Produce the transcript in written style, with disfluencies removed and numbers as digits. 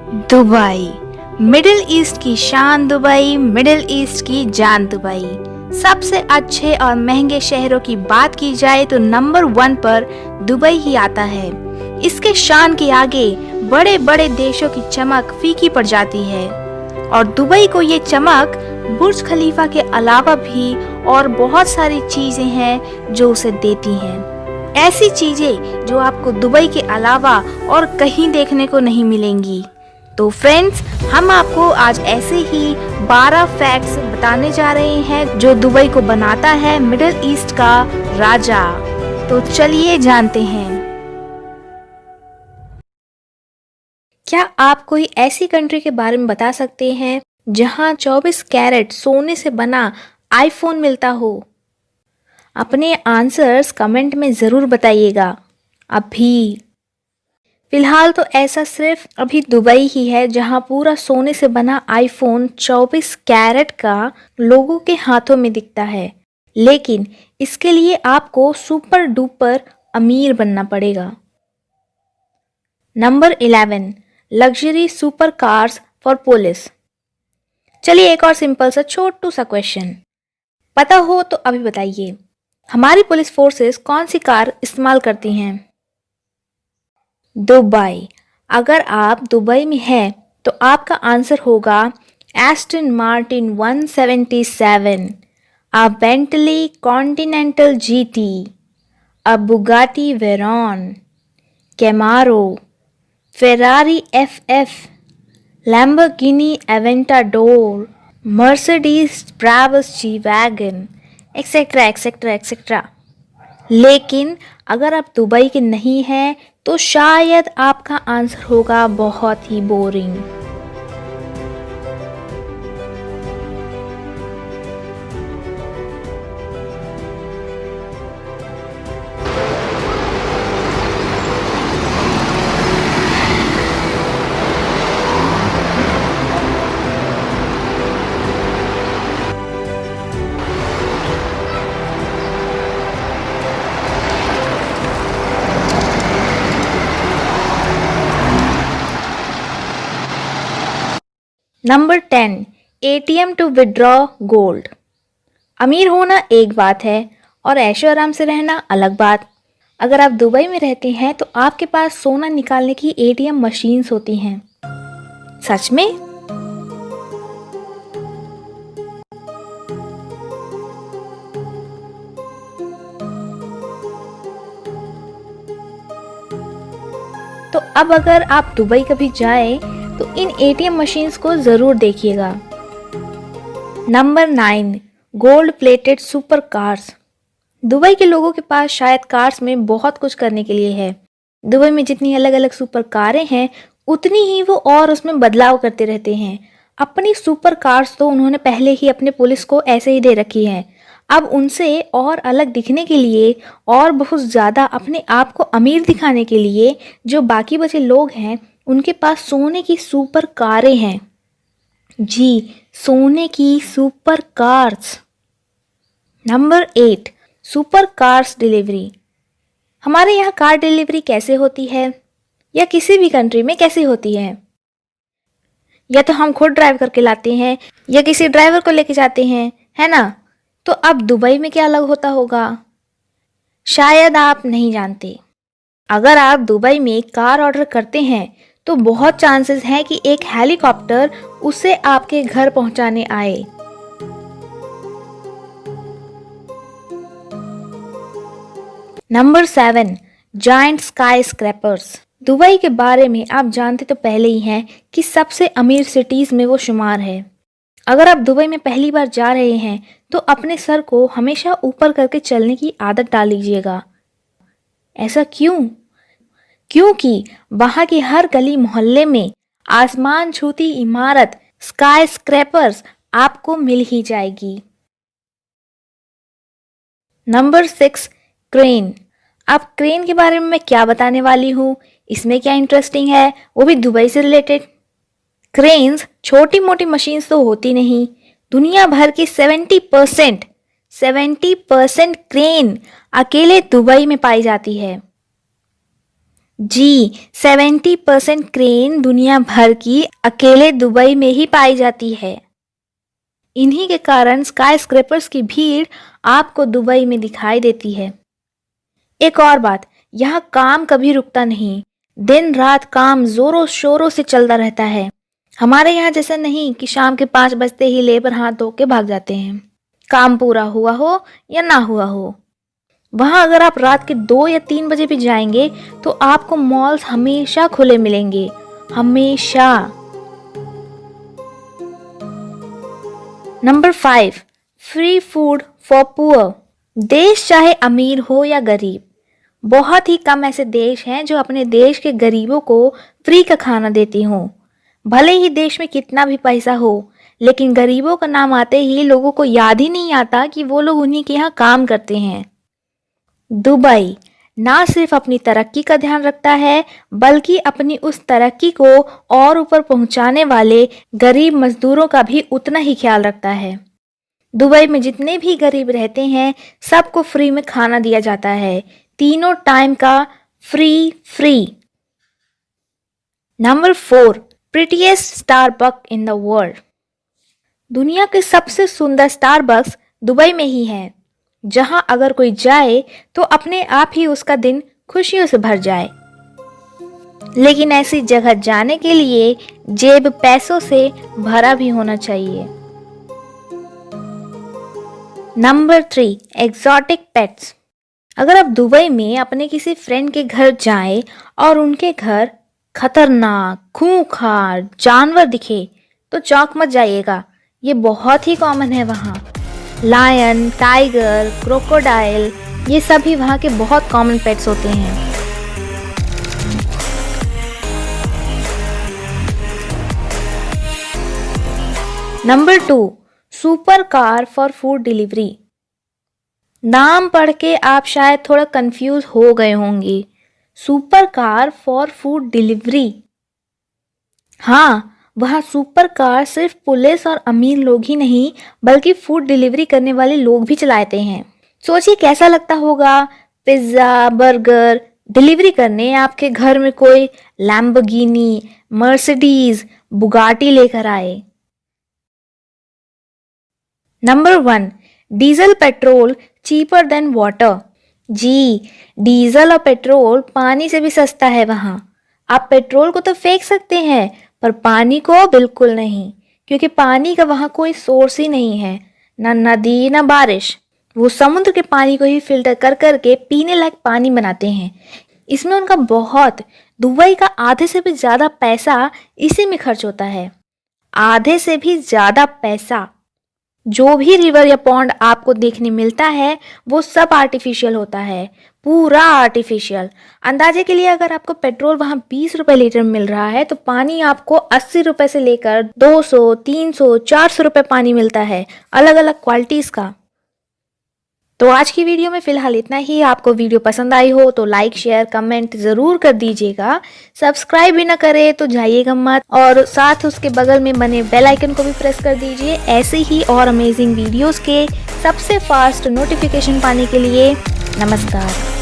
Dubai, middle east की शान Dubai, middle east की जान दुबई। सबसे अच्छे और महंगे शहरों की बात की जाए तो नंबर 1 पर दुबई ही आता है। इसके शान के आगे बड़े बड़े देशों की चमक फीकी पड़ जाती है और दुबई को ये चमक बुर्ज खलीफा के अलावा भी और बहुत सारी चीजें हैं जो उसे देती हैं। ऐसी चीजें जो आपको दुबई के अलावा और कहीं देखने को नहीं मिलेंगी। तो फ्रेंड्स, हम आपको आज ऐसे ही 12 फैक्ट्स बताने जा रहे हैं जो दुबई को बनाता है मिडिल ईस्ट का राजा। तो चलिए जानते हैं। क्या आप कोई ऐसी कंट्री के बारे में बता सकते हैं जहां 24 कैरेट सोने से बना आईफोन मिलता हो? अपने आंसर्स कमेंट में ज़रूर बताइएगा। अभी फिलहाल तो ऐसा सिर्फ अभी दुबई ही है जहां पूरा सोने से बना आईफोन 24 कैरेट का लोगों के हाथों में दिखता है, लेकिन इसके लिए आपको सुपर डुपर अमीर बनना पड़ेगा। Number 11, luxury super cars for police. चलिए एक और सिंपल सा छोटू सा क्वेश्चन, पता हो तो अभी बताइए, हमारी पुलिस फोर्सेस कौन सी कार इस्तेमाल करती हैं? दुबई। अगर आप दुबई में हैं तो आपका आंसर होगा Aston Martin 177, uh Bentley Continental GT, uh Bugatti Veyron, Camaro, Ferrari FF, Lamborghini Aventador, Mercedes Brabus G wagon, etcetera etcetera etcetera. लेकिन अगर आप दुबई के नहीं हैं तो शायद आपका आंसर होगा बहुत ही boring. Number 10, ATM to withdraw gold. अमीर होना एक बात है और ऐशो आराम से रहना अलग बात। अगर आप दुबई में रहते हैं तो आपके पास सोना निकालने की एटीएम मशीन्स होती हैं। सच में? तो अब अगर आप दुबई कभी जाएं तो इन एटीएम मशीन्स को ज़रूर देखिएगा। Number 9, gold plated super cars. Dubai के लोगों के पास शायद कार्स में बहुत कुछ करने के लिए है। दुबई में जितनी अलग अलग सुपर कारें हैं उतनी ही वो और उसमें बदलाव करते रहते हैं। अपनी सुपर कार्स तो उन्होंने पहले ही अपने पुलिस को ऐसे ही दे रखी है। अब उनसे और अलग दिखने के लिए और बहुत ज़्यादा अपने आप को अमीर दिखाने के लिए जो बाकी बचे लोग हैं उनके पास सोने की सुपर कारें हैं। जी, सोने की super cars. Number 8, super cars delivery. हमारे यहाँ कार डिलीवरी कैसे होती है या किसी भी कंट्री में कैसे होती है? या तो हम खुद ड्राइव करके लाते हैं या किसी ड्राइवर को लेके जाते हैं, है ना? तो अब दुबई में क्या अलग होता होगा शायद आप नहीं जानते। अगर आप दुबई में कार ऑर्डर करते हैं तो बहुत चांसेस हैं कि एक हेलीकॉप्टर उसे आपके घर पहुंचाने आए। Number 7, giant sky scrapers. Dubai के बारे में आप जानते तो पहले ही हैं कि सबसे अमीर सिटीज में वो शुमार है। अगर आप दुबई में पहली बार जा रहे हैं तो अपने सर को हमेशा ऊपर करके चलने की आदत डाल लीजिएगा। ऐसा क्यों? क्योंकि वहां की हर गली मोहल्ले में आसमान छूती इमारत स्काई स्क्रैपर्स आपको मिल ही जाएगी। Number 6, crane. अब क्रेन के बारे में मैं क्या बताने वाली हूँ, इसमें क्या इंटरेस्टिंग है, वो भी दुबई से रिलेटेड। क्रेन्स छोटी मोटी मशीन्स तो होती नहीं। दुनिया भर की 70% क्रेन अकेले दुबई में पाई जाती है। जी, 70% क्रेन दुनिया भर की अकेले दुबई में ही पाई जाती है। इन्हीं के कारण स्काई स्क्रैपर्स की भीड़ आपको दुबई में दिखाई देती है। एक और बात, यहाँ काम कभी रुकता नहीं। दिन रात काम जोरों शोरों से चलता रहता है। हमारे यहाँ जैसा नहीं कि शाम के 5 बजते ही लेबर हाथ धो के भाग जाते हैं, काम पूरा हुआ हो या ना हुआ हो। वहाँ अगर आप रात के 2 या 3 बजे भी जाएंगे तो आपको मॉल्स हमेशा खुले मिलेंगे, हमेशा। Number 5, free food for poor. देश चाहे अमीर हो या गरीब, बहुत ही कम ऐसे देश हैं जो अपने देश के गरीबों को फ्री का खाना देती हों। भले ही देश में कितना भी पैसा हो, लेकिन गरीबों का नाम आते ही लोगों को याद ही नहीं आता कि वो लोग उन्हीं के यहाँ काम करते हैं। दुबई ना सिर्फ अपनी तरक्की का ध्यान रखता है, बल्कि अपनी उस तरक्की को और ऊपर पहुंचाने वाले गरीब मजदूरों का भी उतना ही ख्याल रखता है। दुबई में जितने भी गरीब रहते हैं सबको फ्री में खाना दिया जाता है, तीनों टाइम का free. Number 4, prettiest Starbucks in the world. दुनिया के सबसे सुंदर स्टारबक्स दुबई में ही है, जहां अगर कोई जाए तो अपने आप ही उसका दिन खुशियों से भर जाए। लेकिन ऐसी जगह जाने के लिए जेब पैसों से भरा भी होना चाहिए। Number 3, exotic pets. अगर आप दुबई में अपने किसी फ्रेंड के घर जाएं और उनके घर खतरनाक खूंखार जानवर दिखे तो चौंक मत जाइएगा, ये बहुत ही कॉमन है वहाँ। लायन, टाइगर, क्रोकोडाइल, ये सभी वहाँ के बहुत कॉमन पेट्स होते हैं। Number 2, super car for food delivery. नाम पढ़ के आप शायद थोड़ा कंफ्यूज हो गए होंगे। Super car for food delivery, हाँ, वहाँ सुपर कार सिर्फ पुलिस और अमीर लोग ही नहीं बल्कि फूड डिलीवरी करने वाले लोग भी चलाते हैं। सोचिए कैसा लगता होगा पिज्ज़ा बर्गर डिलीवरी करने आपके घर में कोई लैम्बोर्गिनी, मर्सिडीज, बुगाटी लेकर आए। Number 1, diesel petrol cheaper than water. जी, डीजल और पेट्रोल पानी से भी सस्ता है वहाँ। आप पेट्रोल को तो फेंक सकते हैं पर पानी को बिल्कुल नहीं, क्योंकि पानी का वहाँ कोई सोर्स ही नहीं है, ना नदी ना बारिश। वो समुद्र के पानी को ही फिल्टर कर करके पीने लायक पानी बनाते हैं। इसमें उनका बहुत, दुबई का आधे से भी ज़्यादा पैसा इसी में खर्च होता है। आधे से भी ज़्यादा पैसा। जो भी रिवर या पॉन्ड आपको देखने मिलता है वो सब आर्टिफिशियल होता है, पूरा आर्टिफिशियल। अंदाजे के लिए अगर आपको पेट्रोल वहाँ 20 रुपए लीटर मिल रहा है तो पानी आपको 80 रुपए से लेकर 200, 300, 400 रुपए पानी मिलता है, अलग अलग क्वालिटीज़ का। तो आज की वीडियो में फिलहाल इतना ही। आपको वीडियो पसंद आई हो तो लाइक शेयर कमेंट ज़रूर कर दीजिएगा। सब्सक्राइब भी ना करे तो जाइएगा मत, और साथ उसके बगल में बने बेल आइकन को भी प्रेस कर दीजिए ऐसे ही और अमेजिंग वीडियोस के सबसे फास्ट नोटिफिकेशन पाने के लिए। नमस्कार।